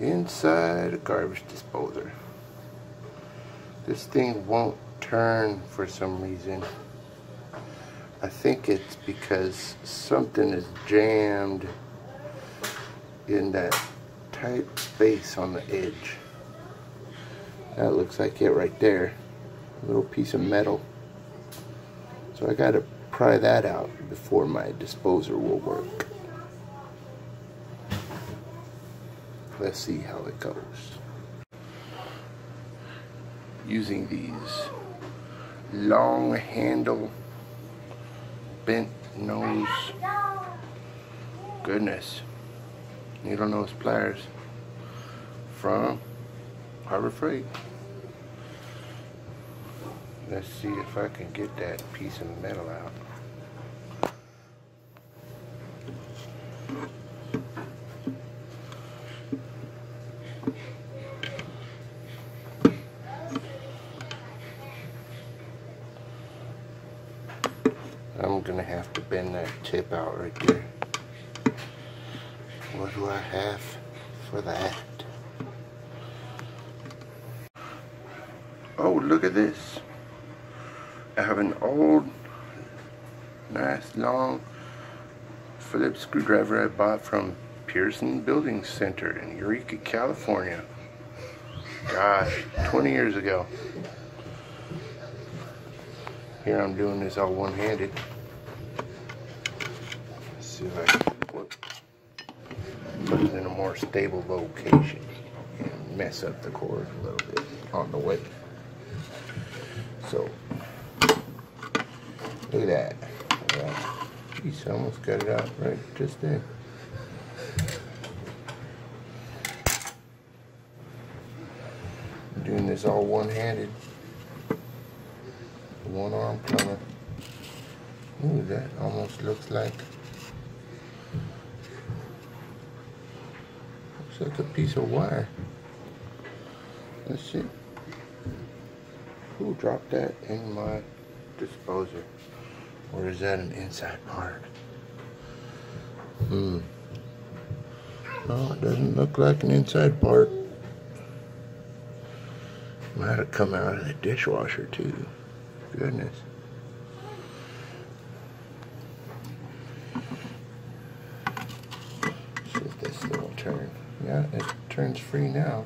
inside a garbage disposer. This thing won't turn for some reason. I think it's because something is jammed in that tight space on the edge. That looks like it right there. A little piece of metal. So I gotta pry that out before my disposer will work. Let's see how it goes. Using these long handle bent nose, goodness, needle nose pliers from Harbor Freight. Let's see if I can get that piece of metal out. I'm gonna have to bend that tip out right there. What do I have for that? Oh, look at this. I have an old, nice, long Phillips screwdriver I bought from Pearson Building Center in Eureka, California. Gosh, 20 years ago. Here I'm doing this all one-handed. Let's see if I can put it in a more stable location and mess up the cord a little bit on the way. So, look at that. Geez, I almost got it out right just then. I'm doing this all one-handed. One-arm plumber. Ooh, that almost looks like a piece of wire. Let's see. Who dropped that in my disposer? Or is that an inside part? Oh, it doesn't look like an inside part. Might have come out of the dishwasher too. Goodness. See if this thing will turn. Yeah, it turns free now.